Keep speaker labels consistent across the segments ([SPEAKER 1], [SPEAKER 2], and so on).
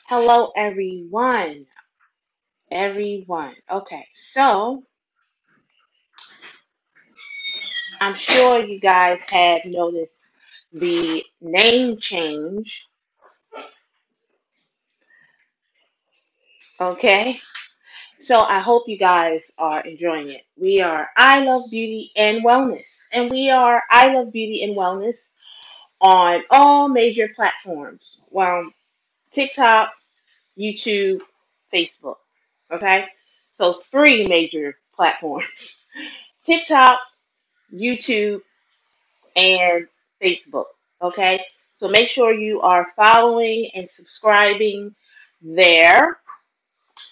[SPEAKER 1] Hello, everyone. Everyone. Okay, so I'm sure you guys have noticed the name change. Okay, so I hope you guys are enjoying it. We are I Love Beauty and Wellness, and we are I Love Beauty and Wellness on all major platforms. Well, TikTok, YouTube, Facebook. Okay, so three major platforms: TikTok, YouTube, and Facebook. Okay, so make sure you are following and subscribing there.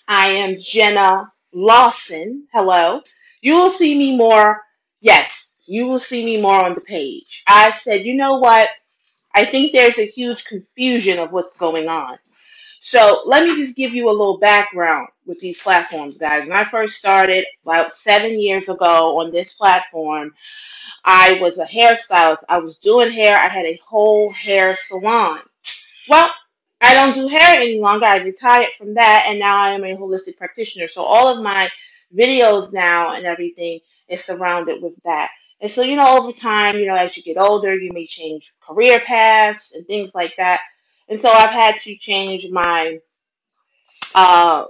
[SPEAKER 1] I am Jenna Lawson. Hello. You will see me more. Yes, you will see me more on the page. I said, you know what? I think there's a huge confusion of what's going on. So let me just give you a little background with these platforms, guys. When I first started about 7 years ago on this platform, I was a hairstylist. I was doing hair. I had a whole hair salon. Well, I don't do hair any longer. I retired from that, and now I am a holistic practitioner. So all of my videos now and everything is surrounded with that. And so, over time, as you get older, you may change career paths and things like that. And so I've had to change my uh,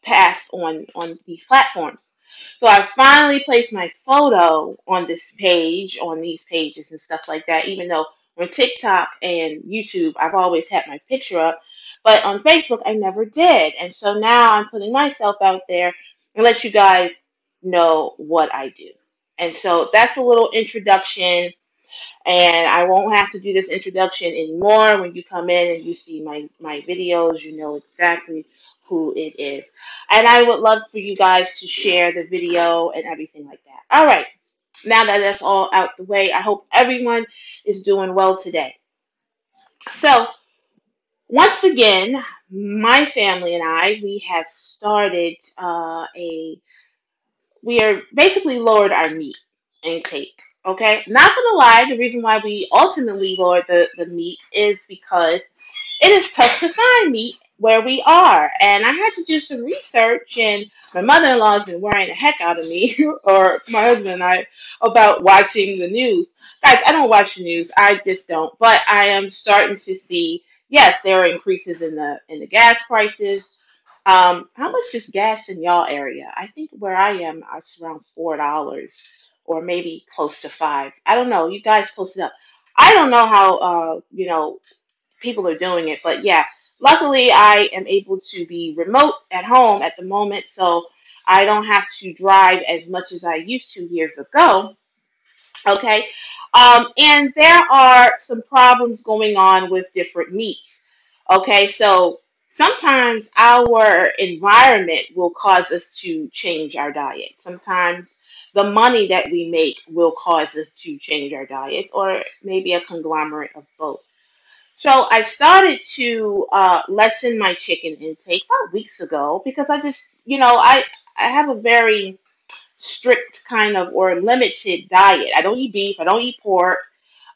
[SPEAKER 1] path on these platforms. So I finally placed my photo on this page, on these pages and stuff like that, even though on TikTok and YouTube I've always had my picture up, but on Facebook I never did. And so now I'm putting myself out there and let you guys know what I do. And so that's a little introduction, and I won't have to do this introduction anymore. When you come in and you see my videos, you know exactly who it is. And I would love for you guys to share the video and everything like that. All right. Now that that's all out the way, I hope everyone is doing well today. So, once again, my family and I, we have started we are basically lowered our meat intake. Okay, not gonna lie, the reason why we ultimately lowered the meat is because it is tough to find meat where we are. And I had to do some research, and my mother in law has been worrying the heck out of me, or my husband and I, about watching the news. Guys, I don't watch the news. I just don't. But I am starting to see, yes, there are increases in the gas prices. How much is gas in y'all area? I think where I am, it's around $4 or maybe close to five. I don't know. You guys post it up. I don't know how people are doing it. But yeah, luckily I am able to be remote at home at the moment, so I don't have to drive as much as I used to years ago. Okay. And there are some problems going on with different meats. Okay, so sometimes our environment will cause us to change our diet. Sometimes the money that we make will cause us to change our diet, or maybe a conglomerate of both. So I started to lessen my chicken intake about weeks ago because I just, I have a very strict kind of or limited diet. I don't eat beef. I don't eat pork.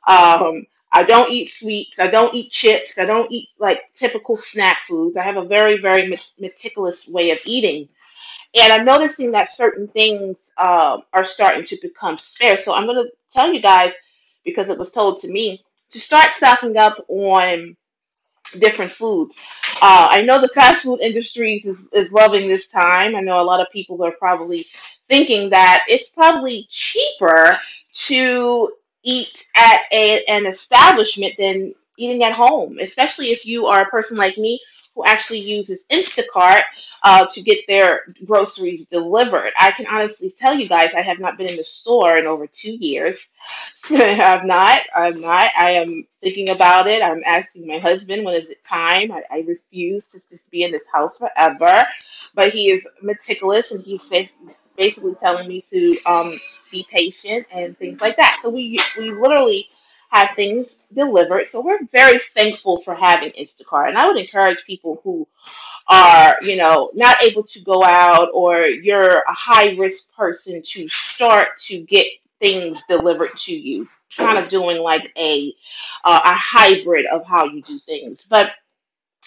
[SPEAKER 1] I don't eat sweets. I don't eat chips. I don't eat like typical snack foods. I have a very, very meticulous way of eating. And I'm noticing that certain things are starting to become scarce. So I'm going to tell you guys, because it was told to me, to start stocking up on different foods. I know the fast food industry is loving this time. I know a lot of people are probably thinking that it's probably cheaper to eat at an establishment than eating at home, especially if you are a person like me who actually uses Instacart to get their groceries delivered. I can honestly tell you guys, I have not been in the store in over 2 years. I have not. I'm not. I am thinking about it. I'm asking my husband, when is it time? I refuse to just be in this house forever. But he is meticulous, and he's basically telling me to be patient and things like that. So we literally have things delivered. So we're very thankful for having Instacart. And I would encourage people who are, not able to go out, or you're a high risk person, to start to get things delivered to you, kind of doing like a hybrid of how you do things. But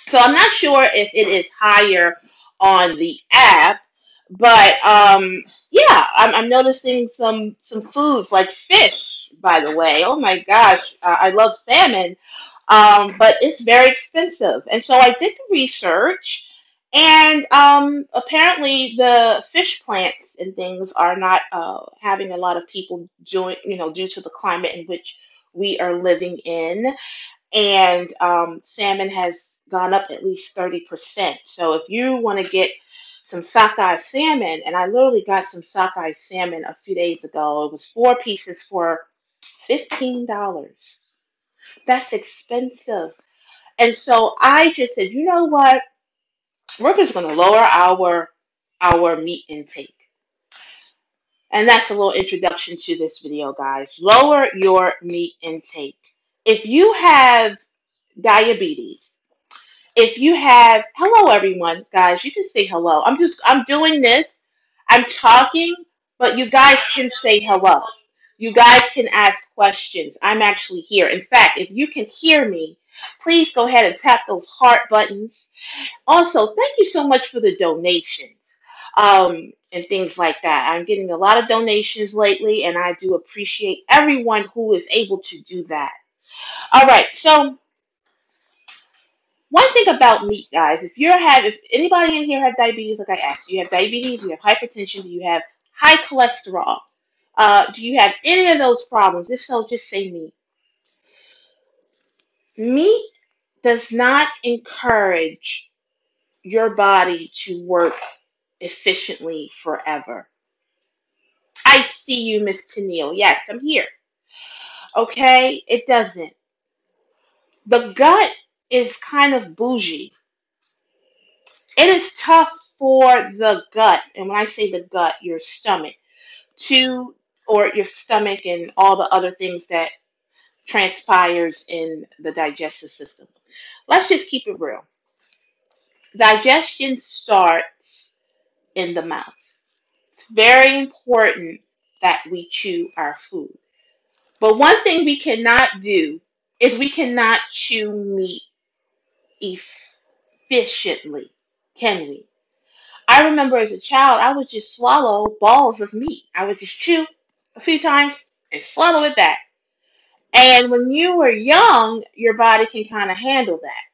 [SPEAKER 1] so I'm not sure if it is higher on the app, but yeah, I'm noticing some foods like fish. By the way, oh my gosh, I love salmon, but it's very expensive. And so I did the research, and apparently the fish plants and things are not having a lot of people join, due to the climate in which we are living in. And salmon has gone up at least 30%. So if you want to get some sockeye salmon, and I literally got some sockeye salmon a few days ago, it was 4 pieces for $15. That's expensive. And so I just said, you know what? We're just going to lower our meat intake. And that's a little introduction to this video, guys. Lower your meat intake. If you have diabetes, if you have, hello everyone, guys, you can say hello. I'm doing this. I'm talking, but you guys can say hello. You guys can ask questions. I'm actually here. In fact, if you can hear me, please go ahead and tap those heart buttons. Also, thank you so much for the donations and things like that. I'm getting a lot of donations lately, and I do appreciate everyone who is able to do that. All right, so one thing about meat, guys, if anybody in here have diabetes, like I asked, do you have diabetes, do you have hypertension, do you have high cholesterol, do you have any of those problems? If so, just say meat. Meat does not encourage your body to work efficiently forever. I see you, Miss Tennille. Yes, I'm here. Okay, it doesn't. The gut is kind of bougie. It is tough for the gut, and when I say the gut, your stomach, to or your stomach and all the other things that transpires in the digestive system. Let's just keep it real. Digestion starts in the mouth. It's very important that we chew our food. But one thing we cannot do is we cannot chew meat efficiently, can we? I remember as a child, I would just swallow balls of meat. I would just chew a few times and swallow it back. And when you were young, your body can kind of handle that.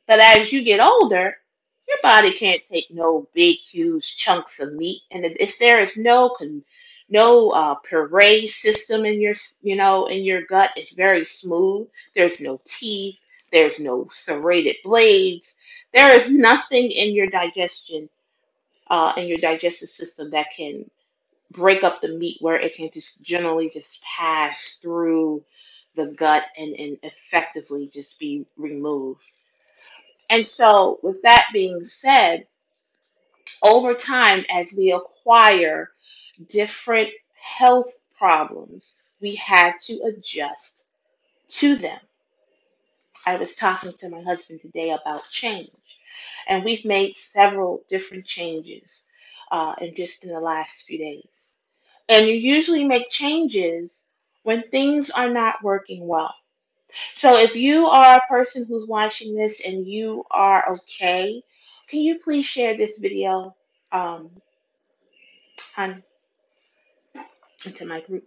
[SPEAKER 1] But as you get older, your body can't take no big, huge chunks of meat. And if there is no puree system in your gut, it's very smooth. There's no teeth. There's no serrated blades. There is nothing in your digestive system that can break up the meat where it can just generally just pass through the gut and effectively just be removed. And so, with that being said, over time, as we acquire different health problems, we had to adjust to them. I was talking to my husband today about change, and we've made several different changes in the last few days. And you usually make changes when things are not working well. So if you are a person who's watching this and you are okay, can you please share this video um, on, into my group?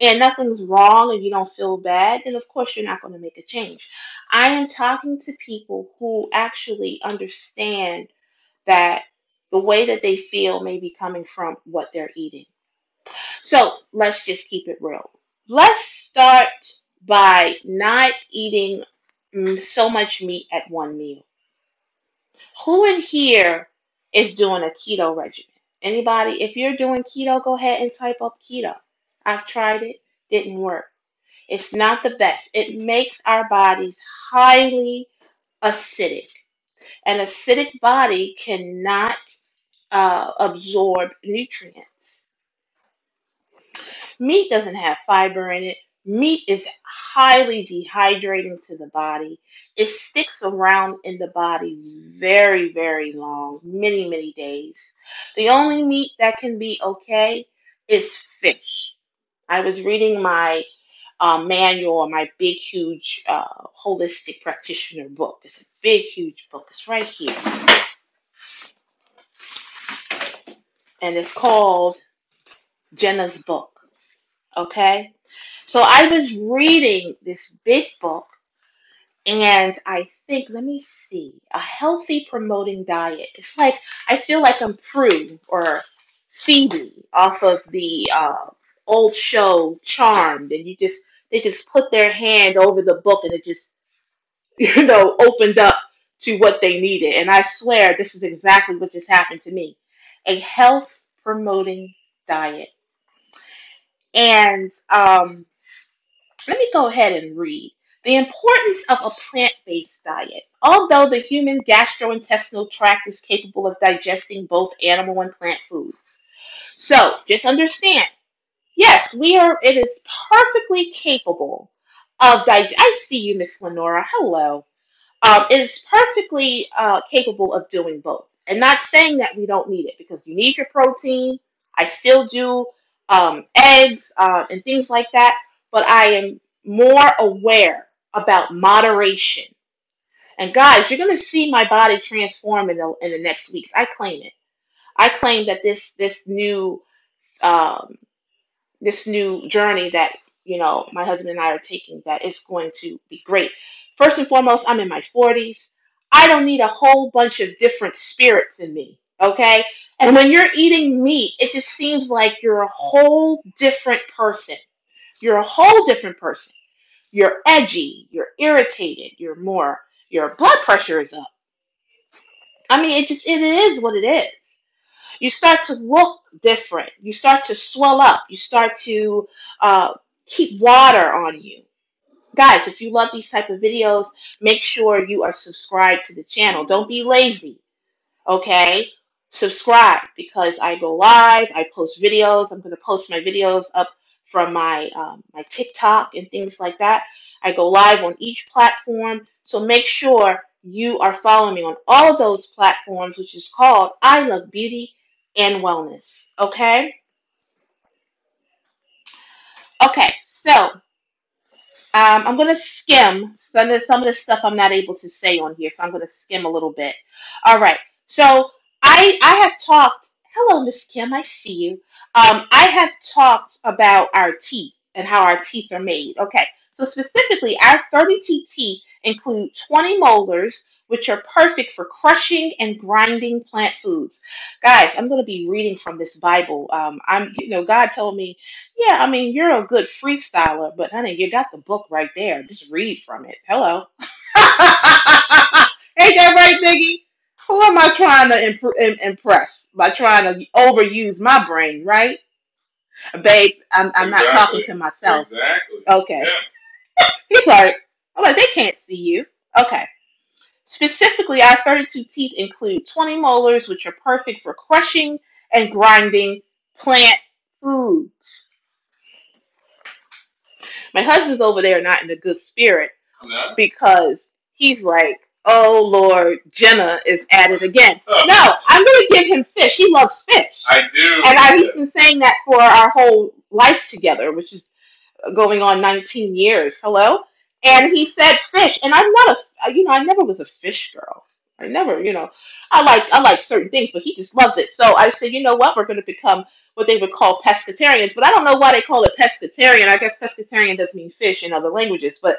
[SPEAKER 1] And nothing's wrong and you don't feel bad, then of course you're not going to make a change. I am talking to people who actually understand that the way that they feel may be coming from what they're eating. So let's just keep it real. Let's start by not eating so much meat at one meal. Who in here is doing a keto regimen? Anybody? If you're doing keto, go ahead and type up keto. I've tried it, didn't work. It's not the best. It makes our bodies highly acidic. An acidic body cannot absorb nutrients. Meat doesn't have fiber in it. Meat is highly dehydrating to the body. It sticks around in the body very, very long, many, many days. The only meat that can be okay is fish. I was reading my manual, my big, huge holistic practitioner book. It's a big, huge book. It's right here. And it's called Jenna's Book. Okay? So I was reading this big book, and I think, let me see, a healthy promoting diet. It's like, I feel like I'm Prue or Phoebe off of the old show Charmed, and they just put their hand over the book and it just, opened up to what they needed. And I swear this is exactly what just happened to me. A health promoting diet. And let me go ahead and read. The importance of a plant-based diet. Although the human gastrointestinal tract is capable of digesting both animal and plant foods. So, just understand, yes, it is perfectly capable of I see you, Miss Lenora. Hello. It is perfectly capable of doing both. And not saying that we don't need it, because you need your protein. I still do eggs and things like that, but I am more aware about moderation. And guys, you're going to see my body transform in the next weeks. I claim it. I claim that um, this new journey that my husband and I are taking, that is going to be great. First and foremost, I'm in my 40s. I don't need a whole bunch of different spirits in me, okay? And when you're eating meat, it just seems like you're a whole different person. You're a whole different person. You're edgy, you're irritated, your blood pressure is up. I mean, it is what it is. You start to look different. You start to swell up. You start to keep water on you. Guys, if you love these type of videos, make sure you are subscribed to the channel. Don't be lazy, okay? Subscribe, because I go live. I post videos. I'm going to post my videos up from my TikTok and things like that. I go live on each platform. So make sure you are following me on all of those platforms, which is called I Love Beauty and Wellness. Okay? Okay, so I'm going to skim some of the stuff I'm not able to say on here, so I'm going to skim a little bit. All right, so I have talked. Hello, Miss Kim, I see you. I have talked about our teeth and how our teeth are made. Okay, so specifically, our 32 teeth include 20 molars, which are perfect for crushing and grinding plant foods. Guys, I'm going to be reading from this Bible. God told me, yeah, I mean, you're a good freestyler, but honey, you got the book right there. Just read from it. Hello. Ain't that right, Biggie? Who am I trying to impress by trying to overuse my brain, right? Babe, I'm not talking to myself.
[SPEAKER 2] Exactly.
[SPEAKER 1] Okay. Yeah. He's like, I'm like, they can't see you. Okay. Specifically, our 32 teeth include 20 molars, which are perfect for crushing and grinding plant foods. My husband's over there not in a good spirit because he's like, oh Lord, Jenna is at it again. No, I'm going to give him fish. He loves fish.
[SPEAKER 2] I do.
[SPEAKER 1] And he's been saying that for our whole life together, which is going on 19 years. Hello? And he said fish. And I'm not I never was a fish girl. I never, I like certain things, but he just loves it. So I said, you know what? We're going to become what they would call pescatarians, but I don't know why they call it pescatarian. I guess pescatarian does mean fish in other languages, but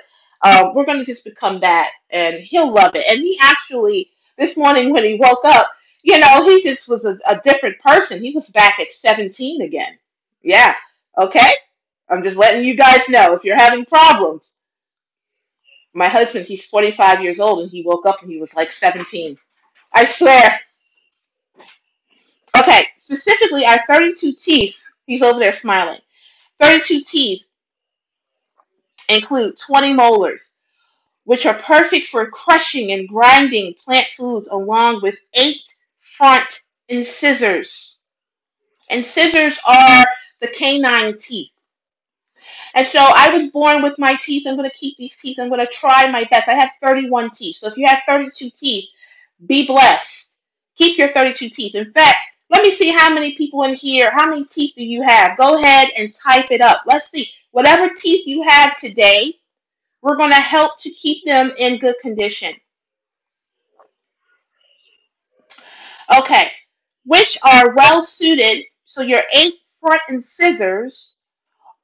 [SPEAKER 1] we're going to just become that, and he'll love it. And he actually, this morning when he woke up, he just was a different person. He was back at 17 again. Yeah, okay? I'm just letting you guys know if you're having problems. My husband, he's 45 years old, and he woke up and he was like 17. I swear. Okay, specifically, our 32 teeth, he's over there smiling. 32 teeth include 20 molars, which are perfect for crushing and grinding plant foods, along with 8 front incisors. Incisors are the canine teeth. And so I was born with my teeth. I'm going to keep these teeth. I'm going to try my best. I have 31 teeth. So if you have 32 teeth, be blessed. Keep your 32 teeth. In fact, Let me see how many people in here, how many teeth do you have? Go ahead and type it up. Let's see. Whatever teeth you have today, we're going to help to keep them in good condition. Okay. Which are well suited, so your 8 front incisors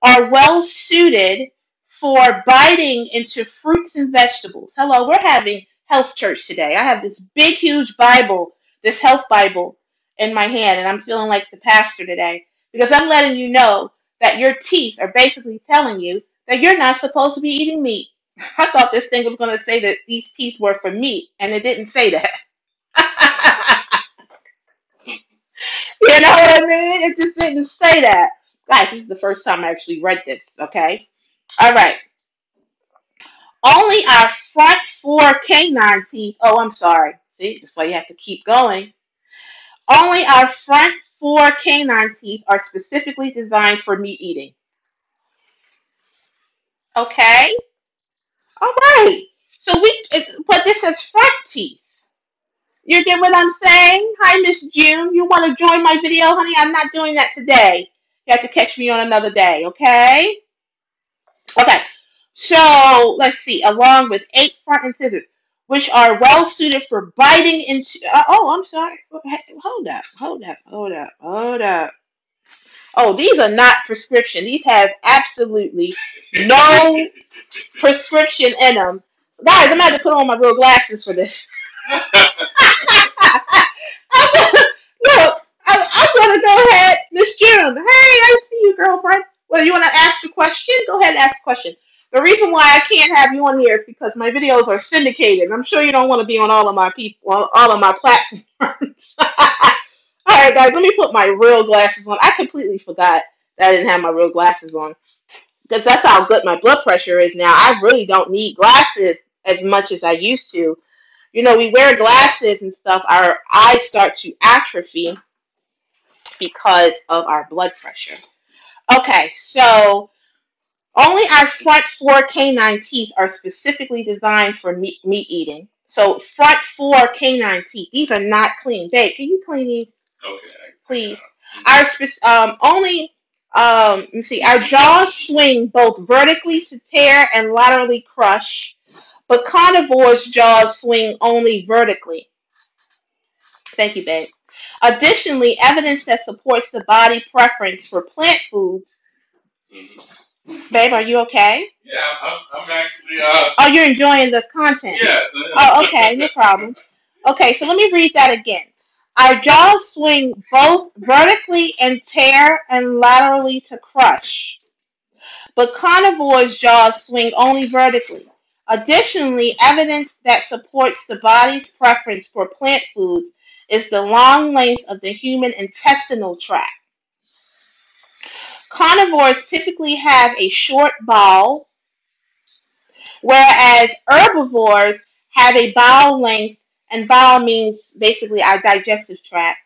[SPEAKER 1] are well suited for biting into fruits and vegetables. Hello, we're having health church today. I have this big, huge Bible, this health Bible in my hand, and I'm feeling like the pastor today because I'm letting you know that your teeth are basically telling you that you're not supposed to be eating meat. I thought this thing was going to say that these teeth were for meat, and it didn't say that. You know what I mean? It just didn't say that. Guys, this is the first time I actually read this, okay? All right. Only our front 4 canine teeth. Oh, I'm sorry. See, that's why you have to keep going. Only our front 4 canine teeth are specifically designed for meat eating. Okay? All right. So but this is front teeth. You get what I'm saying? Hi, Miss June. You want to join my video, honey? I'm not doing that today. You have to catch me on another day, okay? Okay. So let's see. Along with 8 front incisors, which are well suited for biting into. Oh, I'm sorry. Hold up. Hold up. Hold up. Hold up. Oh, these are not prescription. These have absolutely no prescription in them. Guys, I'm going to have to put on my real glasses for this. Look, I'm going to go ahead. Miss June. Hey, I see you, girlfriend. Well, you want to ask the question? Go ahead and ask the question. The reason why I can't have you on here is because my videos are syndicated. I'm sure you don't want to be on all of my all of my platforms. All right, guys, let me put my real glasses on. I completely forgot that I didn't have my real glasses on because that's how good my blood pressure is now. I really don't need glasses as much as I used to. You know, we wear glasses and stuff. Our eyes start to atrophy because of our blood pressure. Okay, so only our front 4 canine teeth are specifically designed for meat eating. So front 4 canine teeth. These are not clean. Babe, can you clean these? Okay. Please. Our only let me see. Our jaws swing both vertically to tear and laterally crush, but carnivores' jaws swing only vertically. Thank you, babe. Additionally, evidence that supports the body preference for plant foods. Babe, are you okay?
[SPEAKER 2] Yeah, I'm actually.
[SPEAKER 1] Oh, you're enjoying the content?
[SPEAKER 2] Yes.
[SPEAKER 1] Oh, okay, no problem. Okay, so let me read that again. Our jaws swing both vertically and tear and laterally to crush, but carnivores' jaws swing only vertically. Additionally, evidence that supports the body's preference for plant foods is the long length of the human intestinal tract. Carnivores typically have a short bowel, whereas herbivores have a bowel length, and bowel means basically our digestive tract,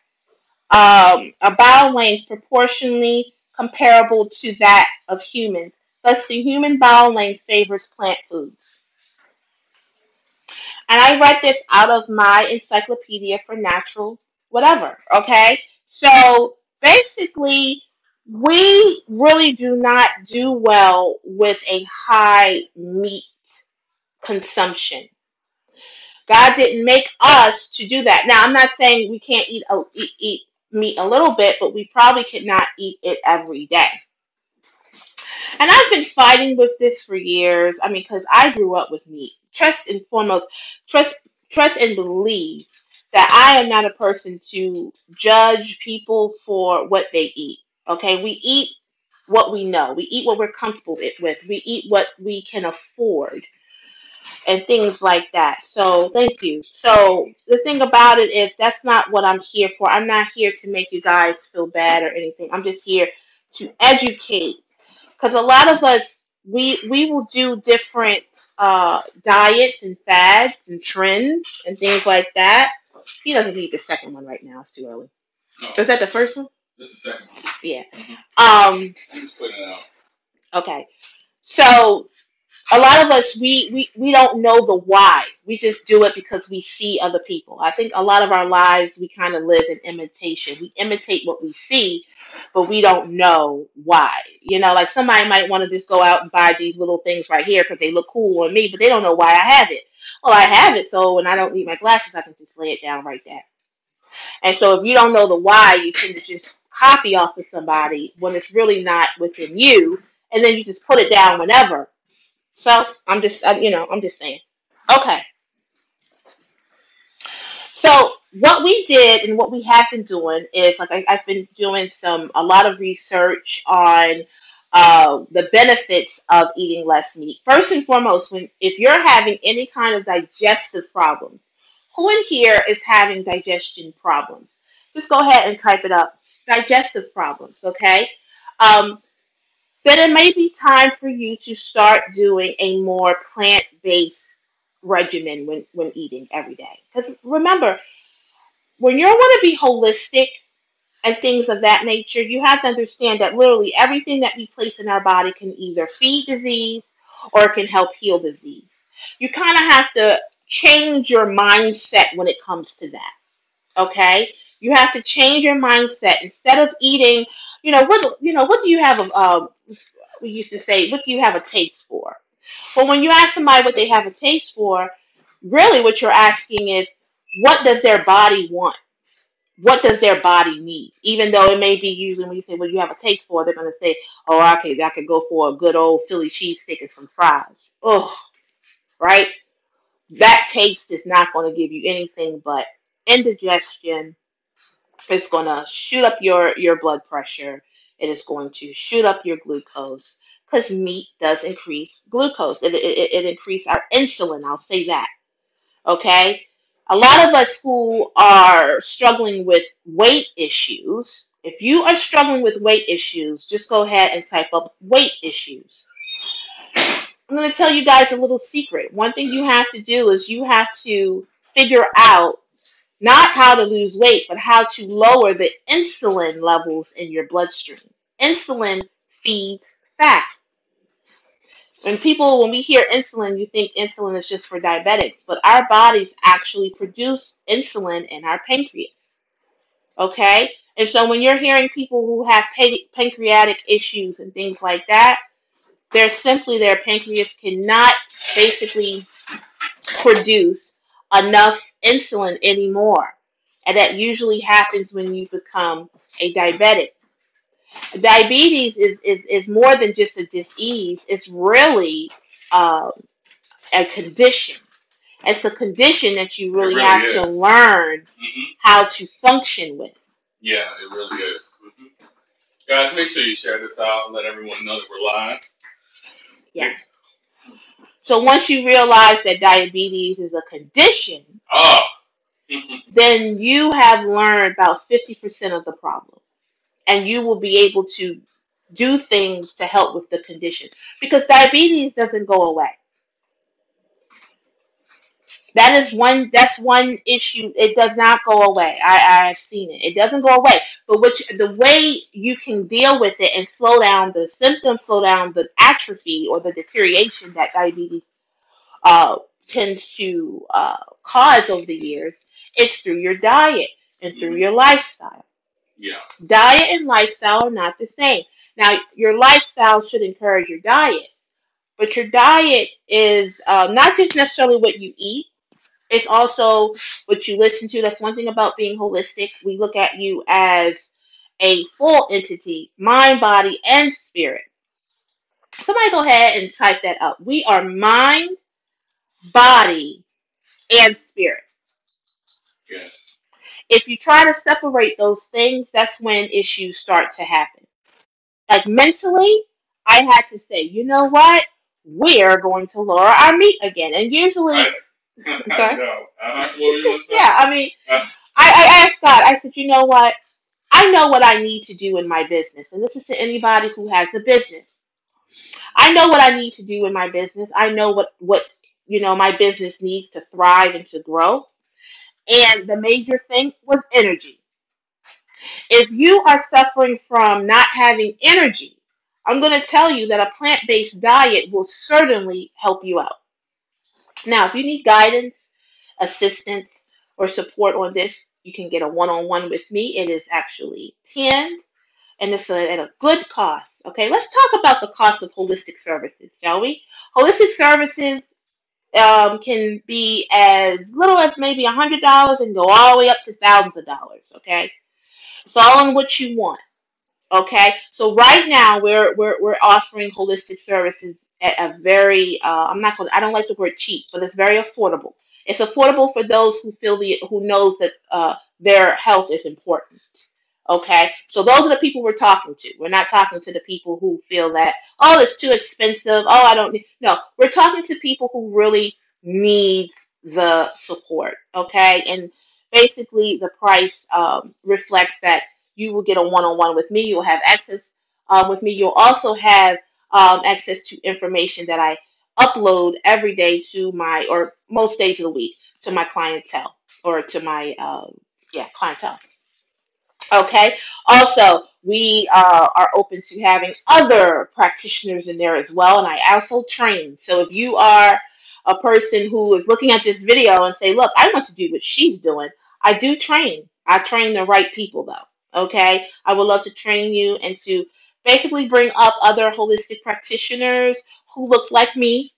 [SPEAKER 1] a bowel length proportionally comparable to that of humans. Thus, the human bowel length favors plant foods. And I read this out of my encyclopedia for natural whatever, okay? So basically, we really do not do well with a high meat consumption. God didn't make us to do that. Now, I'm not saying we can't eat meat a little bit, but we probably could not eat it every day. And I've been fighting with this for years. I mean, because I grew up with meat. Trust and foremost, trust and believe that I am not a person to judge people for what they eat. Okay, we eat what we know. We eat what we're comfortable with. We eat what we can afford and things like that. So thank you. So the thing about it is that's not what I'm here for. I'm not here to make you guys feel bad or anything. I'm just here to educate. Because a lot of us, we will do different diets and fads and trends and things like that. He doesn't need the second one right now. It's too early.
[SPEAKER 2] No.
[SPEAKER 1] Is that the first one?
[SPEAKER 2] This is the second one.
[SPEAKER 1] Yeah.
[SPEAKER 2] Mm-hmm.
[SPEAKER 1] I'm
[SPEAKER 2] just putting it out.
[SPEAKER 1] Okay. So a lot of us, we don't know the why. We just do it because we see other people. I think a lot of our lives, we kind of live in imitation. We imitate what we see, but we don't know why. Like somebody might want to just go out and buy these little things right here because they look cool on me, but they don't know why I have it. Well, I have it, so when I don't need my glasses, I can just lay it down right there. And so if you don't know the why, you tend to just copy off of somebody when it's really not within you, and then you just put it down whenever. So I'm just saying. Okay. So what we did and what we have been doing is like I've been doing a lot of research on the benefits of eating less meat. First and foremost, if you're having any kind of digestive problems, who in here is having digestion problems? Just go ahead and type it up. Digestive problems, okay? Um, then it may be time for you to start doing a more plant-based regimen when eating every day. Because remember, when you want to be holistic and things of that nature, you have to understand that literally everything that we place in our body can either feed disease or it can help heal disease. You kind of have to change your mindset when it comes to that. Okay? You have to change your mindset instead of eating. What do you have we used to say, what do you have a taste for? Well, when you ask somebody what they have a taste for, really what you're asking is, what does their body want? What does their body need? Even though it may be usually when you say, well, you have a taste for, they're going to say, oh, okay, I could go for a good old Philly cheesesteak and some fries. Oh, right? That taste is not going to give you anything but indigestion. It's going to shoot up your blood pressure. It is going to shoot up your glucose because meat does increase glucose. It increases our insulin. I'll say that. Okay? A lot of us who are struggling with weight issues, if you are struggling with weight issues, just go ahead and type up weight issues. I'm going to tell you guys a little secret. One thing you have to do is you have to figure out not how to lose weight, but how to lower the insulin levels in your bloodstream. Insulin feeds fat. When we hear insulin, you think insulin is just for diabetics, but our bodies actually produce insulin in our pancreas. Okay? And so when you're hearing people who have pancreatic issues and things like that, they're simply their pancreas cannot basically produce enough insulin anymore. And that usually happens when you become a diabetic. Diabetes is more than just a disease. It's really uh, a condition. It's a condition that you really have to learn how to function with.
[SPEAKER 2] Yeah, it really is. Guys, make sure you share this out and let everyone know that we're live.
[SPEAKER 1] Yes. So once you realize that diabetes is a condition, then you have learned about 50% of the problem. And you will be able to do things to help with the condition. Because diabetes doesn't go away. That's one issue. It does not go away. I've seen it. It doesn't go away. But the way you can deal with it and slow down the symptoms, slow down the atrophy or the deterioration that diabetes tends to cause over the years is through your diet and through your lifestyle.
[SPEAKER 2] Yeah.
[SPEAKER 1] Diet and lifestyle are not the same. Now, your lifestyle should encourage your diet, but your diet is not just necessarily what you eat. It's also what you listen to. That's one thing about being holistic. We look at you as a full entity, mind, body, and spirit. Somebody go ahead and type that up. We are mind, body, and spirit.
[SPEAKER 2] Yes.
[SPEAKER 1] If you try to separate those things, that's when issues start to happen. Like mentally, I had to say, you know what? We're going to lower our meat again. And usually, I'm sorry.
[SPEAKER 2] No. What were you
[SPEAKER 1] Yeah, I mean, I asked God, I said, you know what? I know what I need to do in my business. And this is to anybody who has a business. I know what I need to do in my business. I know what my business needs to thrive and to grow. And the major thing was energy. If you are suffering from not having energy, I'm going to tell you that a plant-based diet will certainly help you out. Now, if you need guidance, assistance, or support on this, you can get a one-on-one with me. It is actually pinned, and it's at a good cost. Okay, let's talk about the cost of holistic services, shall we? Holistic services can be as little as maybe $100 and go all the way up to thousands of dollars. Okay, it's all on what you want. Okay, so right now we're offering holistic services at a very I don't like the word cheap, but it's very affordable. It's affordable for those who knows that their health is important. Okay, so those are the people we're talking to. We're not talking to the people who feel that, oh, it's too expensive. Oh, I don't need. No, we're talking to people who really need the support. Okay, and basically the price reflects that you will get a one-on-one with me. You'll have access with me. You'll also have access to information that I upload every day to my, or most days of the week, to my clientele or to my clientele. Okay. Also, we are open to having other practitioners in there as well, and I also train. So if you are a person who is looking at this video and say, "Look, I want to do what she's doing," I do train. I train the right people, though. Okay. I would love to train you and to basically bring up other holistic practitioners who look like me.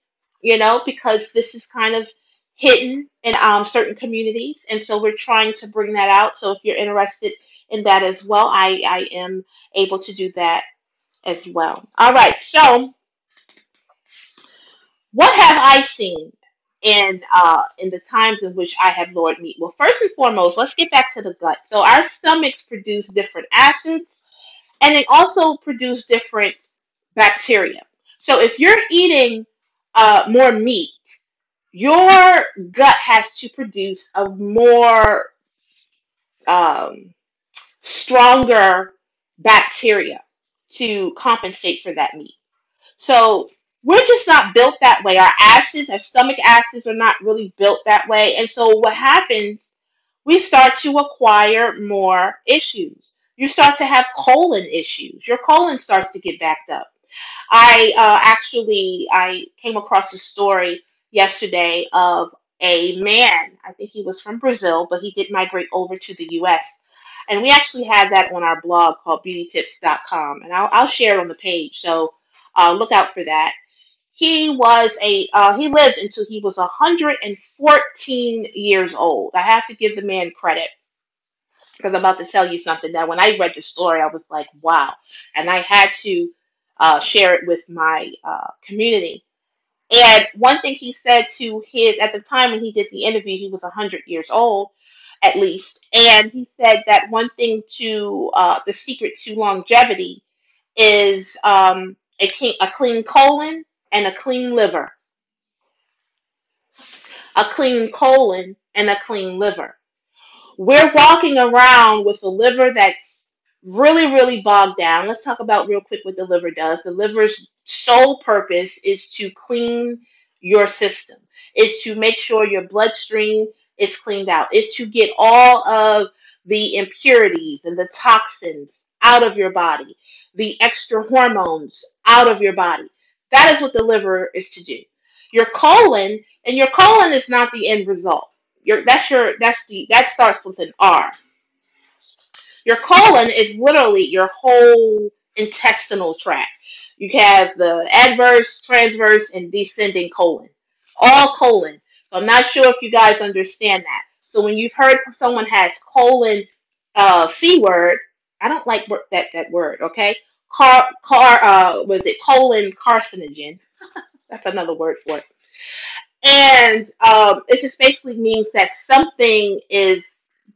[SPEAKER 1] Because this is kind of hidden in certain communities, and so we're trying to bring that out. So if you're interested in that as well, I am able to do that as well. All right, so what have I seen in the times in which I have lowered meat? Well, first and foremost, let's get back to the gut. So our stomachs produce different acids, and they also produce different bacteria. So if you're eating more meat, your gut has to produce a more um, stronger bacteria to compensate for that meat. So we're just not built that way. Our stomach acids are not really built that way. And so what happens, we start to acquire more issues. You start to have colon issues. Your colon starts to get backed up. I came across a story yesterday of a man. I think he was from Brazil, but he did migrate over to the U.S. And we actually have that on our blog called beautytips.com, and I'll share it on the page. So look out for that. He lived until he was 114 years old. I have to give the man credit because I'm about to tell you something that when I read the story, I was like, wow. And I had to share it with my community. And one thing he said at the time when he did the interview, he was 100 years old at least. And he said that one thing the secret to longevity is a clean colon and a clean liver. A clean colon and a clean liver. We're walking around with a liver that's really, really bogged down. Let's talk about real quick what the liver does. The liver's sole purpose is to clean your system. Is to make sure your bloodstream is cleaned out. Is to get all of the impurities and the toxins out of your body, the extra hormones out of your body. That is what the liver is to do. Your colon is not the end result. That starts with an R. Your colon is literally your whole intestinal tract. You have the adverse, transverse, and descending colon. All colon. So I'm not sure if you guys understand that. So when you've heard someone has colon C word, I don't like that word, okay? Was it colon carcinogen? That's another word for it. And it just basically means that something is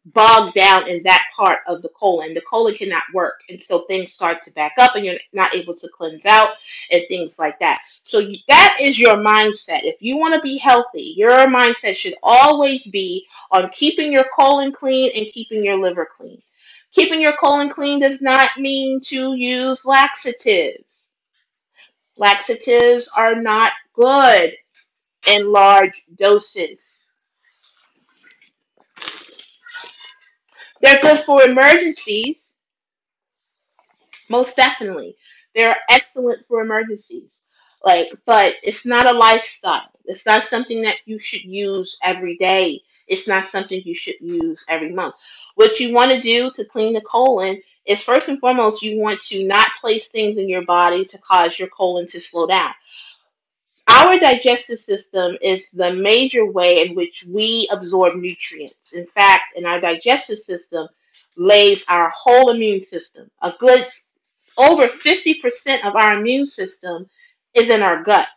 [SPEAKER 1] bogged down in that part of the colon. The colon cannot work. And so things start to back up and you're not able to cleanse out and things like that. So that is your mindset. If you want to be healthy, your mindset should always be on keeping your colon clean and keeping your liver clean. Keeping your colon clean does not mean to use laxatives. Laxatives are not good in large doses. They're good for emergencies, most definitely. They're excellent for emergencies. But it's not a lifestyle. It's not something that you should use every day. It's not something you should use every month. What you want to do to clean the colon is, first and foremost, you want to not place things in your body to cause your colon to slow down. Our digestive system is the major way in which we absorb nutrients. In fact, in our digestive system lays our whole immune system. A good over 50% of our immune system is in our gut.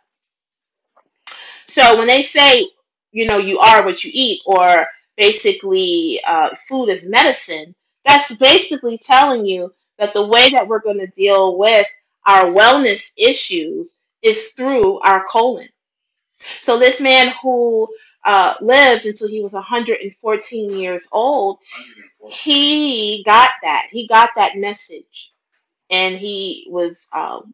[SPEAKER 1] So when they say, you are what you eat, or basically food is medicine, that's basically telling you that the way that we're going to deal with our wellness issues is through our colon. So this man who lived until he was 114 years old,
[SPEAKER 2] 104.
[SPEAKER 1] he got that. He got that message, and he was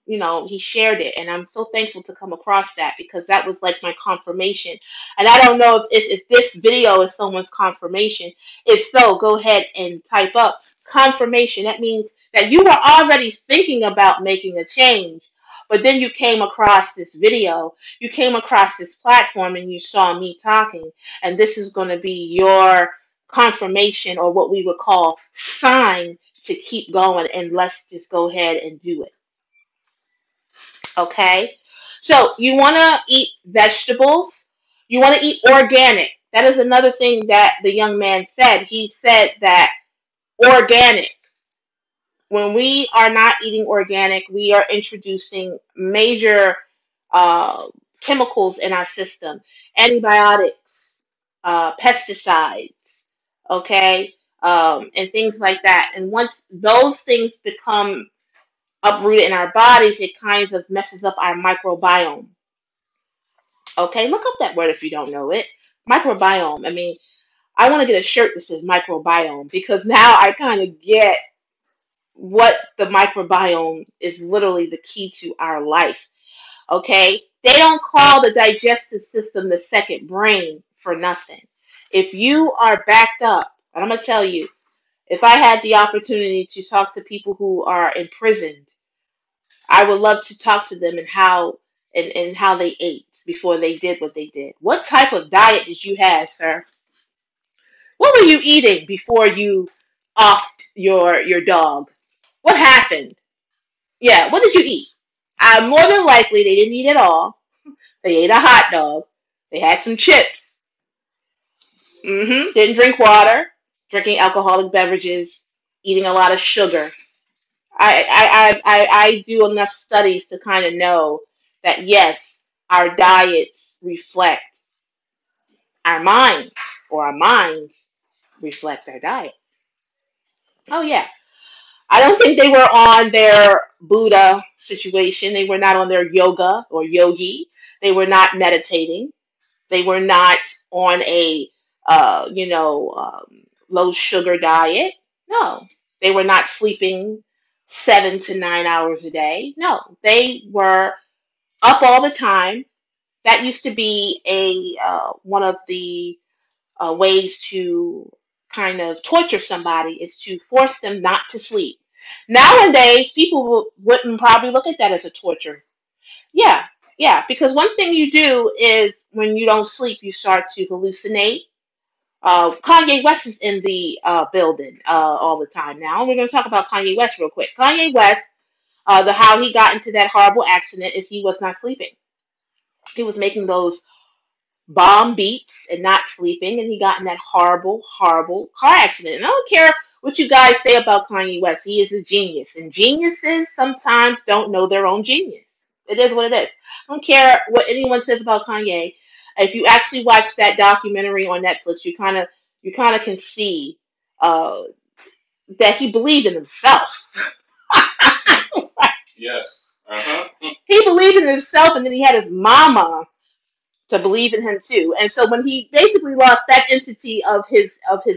[SPEAKER 1] he shared it, and I'm so thankful to come across that, because that was like my confirmation. And I don't know if this video is someone's confirmation. If so, go ahead and type up confirmation. That means that you were already thinking about making a change, but then you came across this video, you came across this platform, and you saw me talking, and this is going to be your confirmation, or what we would call sign, to keep going, and let's just go ahead and do it. Okay? So you want to eat vegetables. You want to eat organic. That is another thing that the young man said. He said that organic. When we are not eating organic, we are introducing major uh, chemicals in our system, antibiotics, pesticides, okay, and things like that. And once those things become uprooted in our bodies, it kind of messes up our microbiome. Okay, look up that word if you don't know it. Microbiome. I mean, I want to get a shirt that says microbiome, because now I kind of get what the microbiome is literally the key to our life. Okay, they don't call the digestive system the second brain for nothing. If you are backed up, and I'm going to tell you, if I had the opportunity to talk to people who are imprisoned, I would love to talk to them, and how they ate before they did what they did. What type of diet did you have, sir? What were you eating before you offed your dog? What happened? Yeah, what did you eat? More than likely, they didn't eat at all. They ate a hot dog. They had some chips. Didn't drink water. Drinking alcoholic beverages. Eating a lot of sugar. I do enough studies to kind of know that yes, our diets reflect our minds, or our minds reflect our diet. Oh yeah. I don't think they were on their Buddha situation. They were not on their yoga or yogi. They were not meditating. They were not on a low sugar diet. No, they were not sleeping 7 to 9 hours a day. No, they were up all the time. That used to be a one of the ways to kind of torture somebody, is to force them not to sleep. Nowadays, people wouldn't probably look at that as a torture. Yeah, yeah, because one thing you do is when you don't sleep, you start to hallucinate. Kanye West is in the building all the time now. We're going to talk about Kanye West real quick. Kanye West, the how he got into that horrible accident is he was not sleeping. He was making those bomb beats and not sleeping, and he got in that horrible, horrible car accident. And I don't care what you guys say about Kanye West. He is a genius, and geniuses sometimes don't know their own genius. It is what it is. I don't care what anyone says about Kanye. If you actually watch that documentary on Netflix, you kind of can see uh, that he believed in himself.
[SPEAKER 2] Yes. Uh-huh.
[SPEAKER 1] He believed in himself, and then he had his mama to believe in him too. And so when he basically lost that entity of his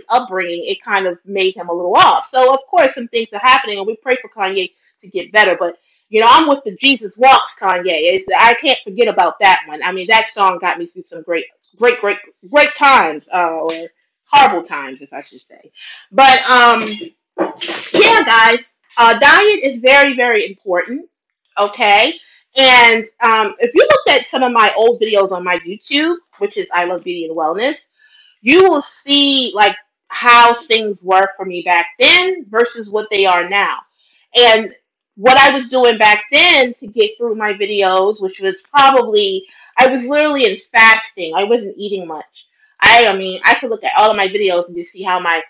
[SPEAKER 1] upbringing, it kind of made him a little off. So of course some things are happening, and we pray for Kanye to get better. But I'm with the Jesus Walks Kanye. I can't forget about that one. I mean, that song got me through some great, great, great, great times, or horrible times, if I should say. But yeah, guys, diet is very, very important. Okay, And if you looked at some of my old videos on my YouTube, which is I Love Beauty and Wellness, you will see like how things were for me back then versus what they are now. And what I was doing back then to get through my videos, which was probably I was literally in fasting. I wasn't eating much. I mean, I could look at all of my videos and just see how my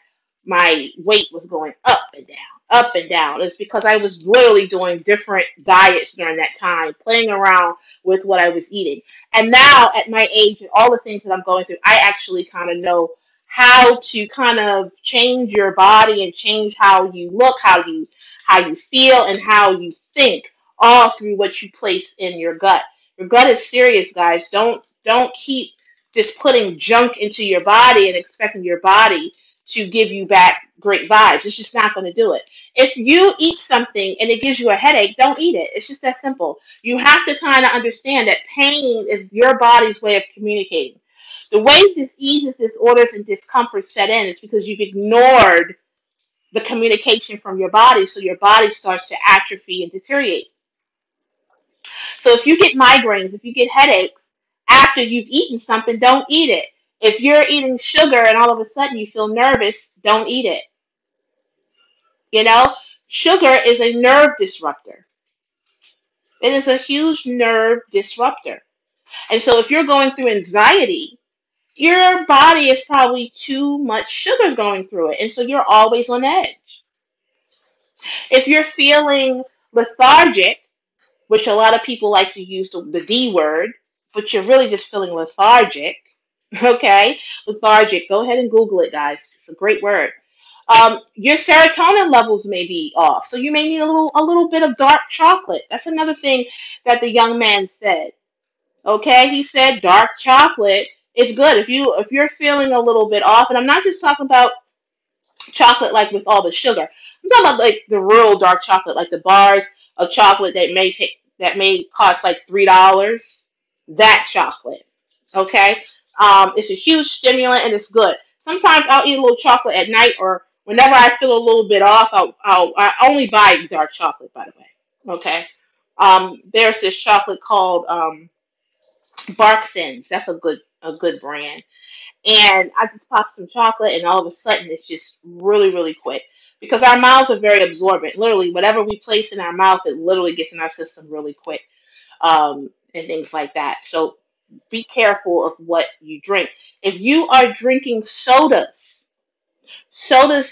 [SPEAKER 1] weight was going up and down, up and down. It's because I was literally doing different diets during that time, playing around with what I was eating. And now at my age and all the things that I'm going through, I actually kind of know how to kind of change your body and change how you look, how you feel, and how you think, all through what you place in your gut. Your gut is serious, guys. Don't keep just putting junk into your body and expecting your body to give you back great vibes. It's just not going to do it. If you eat something and it gives you a headache, don't eat it. It's just that simple. You have to kind of understand that pain is your body's way of communicating. The way diseases, disorders, and discomfort set in is because you've ignored the communication from your body, so your body starts to atrophy and deteriorate. So if you get migraines, if you get headaches after you've eaten something, don't eat it. If you're eating sugar and all of a sudden you feel nervous, don't eat it. You know, sugar is a nerve disruptor. It is a huge nerve disruptor. And so if you're going through anxiety, your body is probably too much sugar going through it. And so you're always on edge. If you're feeling lethargic, which a lot of people like to use the D word, but you're really just feeling lethargic, okay? Lethargic. Go ahead and Google it, guys. It's a great word. Your serotonin levels may be off, so you may need a little bit of dark chocolate. That's another thing that the young man said. Okay, he said dark chocolate is good if you're feeling a little bit off, and I'm not just talking about chocolate like with all the sugar. I'm talking about like the real dark chocolate, like the bars of chocolate that may cost like $3. That chocolate, okay? It's a huge stimulant and it's good. Sometimes I'll eat a little chocolate at night, or whenever I feel a little bit off, I only buy dark chocolate, by the way. Okay. There's this chocolate called Bark Thins. That's a good brand. And I just pop some chocolate, and all of a sudden it's just really, really quick. Because our mouths are very absorbent. Literally, whatever we place in our mouth, it literally gets in our system really quick, and things like that. So be careful of what you drink. If you are drinking sodas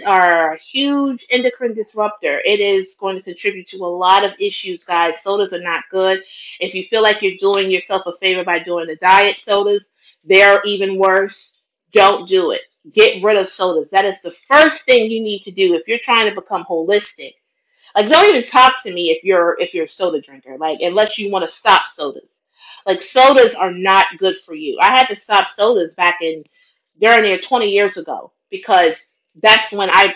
[SPEAKER 1] are a huge endocrine disruptor. It is going to contribute to a lot of issues, guys. Sodas are not good. If you feel like you're doing yourself a favor by doing the diet sodas, they're even worse. Don't do it. Get rid of sodas. That is the first thing you need to do if you're trying to become holistic. Like, don't even talk to me if you're a soda drinker. Like, unless you want to stop sodas. Like, sodas are not good for you. I had to stop sodas back in during there 20 years ago, because that's when I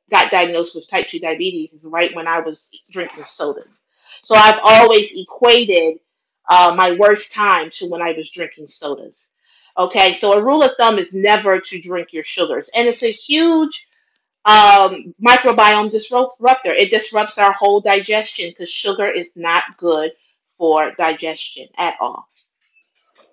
[SPEAKER 1] got diagnosed with type 2 diabetes. Is right when I was drinking sodas. So I've always equated my worst time to when I was drinking sodas. Okay, so a rule of thumb is never to drink your sugars, and it's a huge microbiome disruptor. It disrupts our whole digestion because sugar is not good for digestion at all.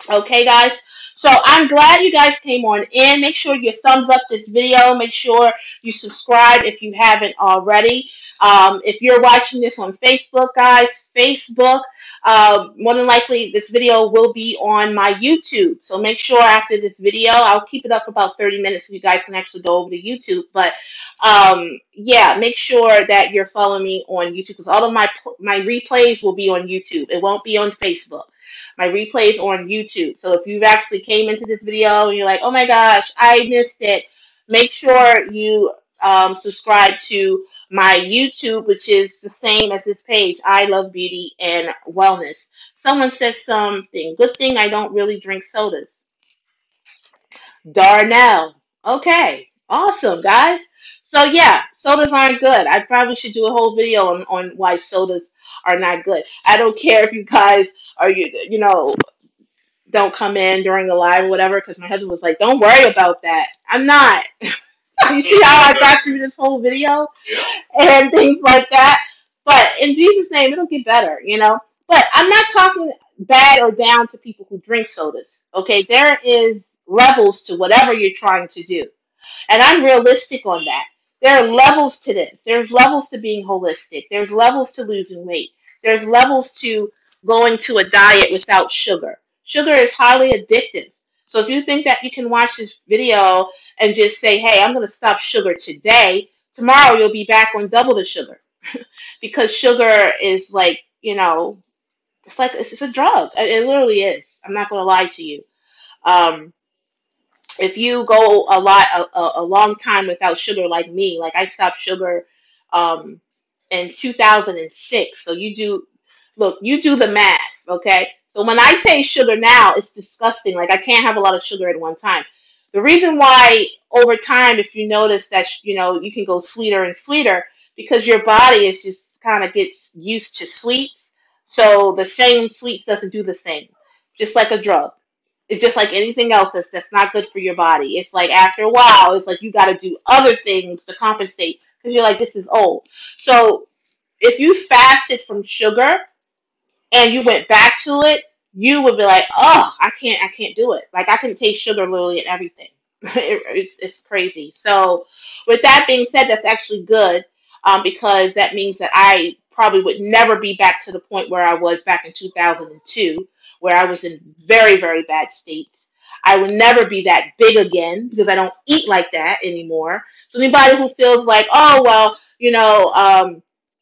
[SPEAKER 1] Okay, guys. So I'm glad you guys came on in. Make sure you thumbs up this video. Make sure you subscribe if you haven't already. If you're watching this on Facebook, guys, Facebook, more than likely this video will be on my YouTube. So make sure after this video, I'll keep it up for about 30 minutes so you guys can actually go over to YouTube. But yeah, make sure that you're following me on YouTube, because all of my replays will be on YouTube. It won't be on Facebook. My replays on YouTube. So if you've actually came into this video and you're like, oh my gosh, I missed it, make sure you subscribe to my YouTube, which is the same as this page, I Love Beauty and Wellness. Someone said something. Good thing I don't really drink sodas. Darnell. Okay. Awesome, guys. So yeah, sodas aren't good. I probably should do a whole video on why sodas are not good. I don't care if you guys are don't come in during the live or whatever, because my husband was like, don't worry about that. I'm not. You see how I got through this whole video
[SPEAKER 2] Yeah.
[SPEAKER 1] and things like that? But in Jesus' name, it'll get better. But I'm not talking bad or down to people who drink sodas. Okay, there is levels to whatever you're trying to do. And I'm realistic on that. There are levels to this. There's levels to being holistic. There's levels to losing weight. There's levels to going to a diet without sugar. Sugar is highly addictive. So if you think that you can watch this video and just say, hey, I'm going to stop sugar today, tomorrow you'll be back on double the sugar. Because sugar is like, it's like it's a drug. It literally is. I'm not going to lie to you. Um, if you go a long time without sugar like me, like I stopped sugar um in 2006. So you do the math, okay? So when I taste sugar now, it's disgusting. Like I can't have a lot of sugar at one time. The reason why over time, if you notice that you can go sweeter and sweeter, because your body is just kind of gets used to sweets. So the same sweets doesn't do the same, just like a drug. It's just like anything else that's not good for your body. It's like after a while, it's like you got to do other things to compensate because you're like, this is old. So if you fasted from sugar and you went back to it, you would be like, oh, I can't do it. Like I can taste sugar literally in everything. It's crazy. So with that being said, that's actually good because that means that I probably would never be back to the point where I was back in 2002, where I was in very, very bad states. I would never be that big again because I don't eat like that anymore. So anybody who feels like, oh, well,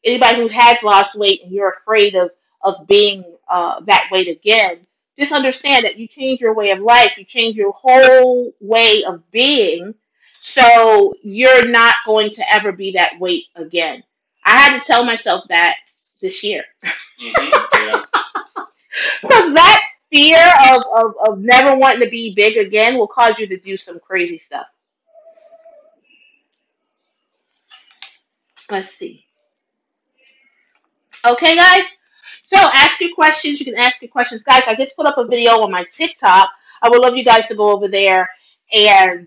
[SPEAKER 1] anybody who has lost weight and you're afraid of being that weight again, just understand that you change your way of life, you change your whole way of being, so you're not going to ever be that weight again. I had to tell myself that this year.
[SPEAKER 2] Yeah.
[SPEAKER 1] Because that fear of never wanting to be big again will cause you to do some crazy stuff. Let's see. Okay, guys? So ask your questions. You can ask your questions. Guys, I just put up a video on my TikTok. I would love you guys to go over there and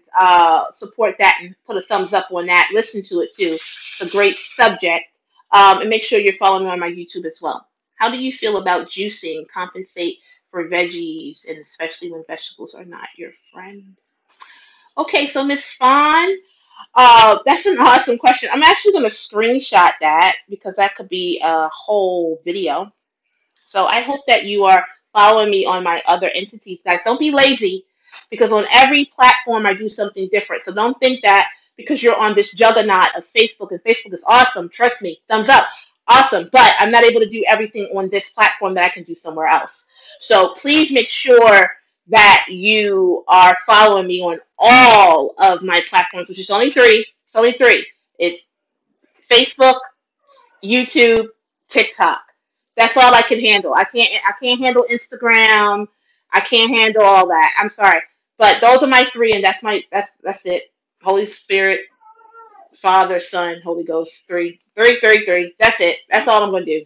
[SPEAKER 1] support that and put a thumbs up on that. Listen to it too. It's a great subject. And make sure you're following me on my YouTube as well. How do you feel about juicing? Compensate for veggies, and especially when vegetables are not your friend. Okay, so Miss Fawn, that's an awesome question. I'm actually going to screenshot that because that could be a whole video. So I hope that you are following me on my other entities, guys. Don't be lazy because on every platform I do something different. So don't think that because you're on this juggernaut of Facebook and Facebook is awesome. Trust me, thumbs up, awesome. But I'm not able to do everything on this platform that I can do somewhere else. So please make sure that you are following me on all of my platforms, which is only three. It's only three. It's Facebook, YouTube, TikTok. That's all I can handle. I can't handle Instagram. I can't handle all that. I'm sorry. But those are my three and that's it. Holy Spirit, Father, Son, Holy Ghost. Three. Three, three, three. That's it. That's all I'm gonna do.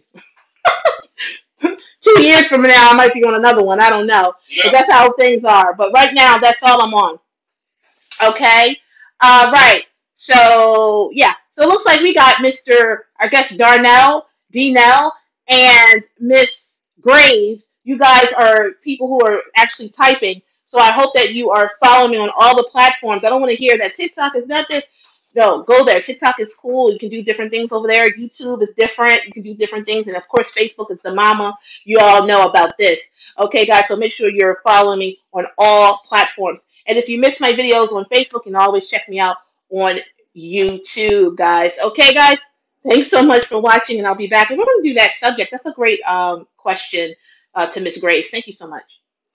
[SPEAKER 1] 2 years from now I might be on another one. I don't know. But
[SPEAKER 2] Yep.
[SPEAKER 1] that's how things are. But right now that's all I'm on. Okay. Right. So yeah. So it looks like we got Mr. I guess Dnell, and Miss Graves. You guys are people who are actually typing. So I hope that you are following me on all the platforms. I don't want to hear that TikTok is not this. No, go there. TikTok is cool. You can do different things over there. YouTube is different. You can do different things. And of course, Facebook is the mama. You all know about this. Okay, guys. So make sure you're following me on all platforms. And if you miss my videos on Facebook, you can always check me out on YouTube, guys. Okay, guys? Thanks so much for watching, and I'll be back. And we're going to do that subject. That's a great question to Miss Grace. Thank you so much.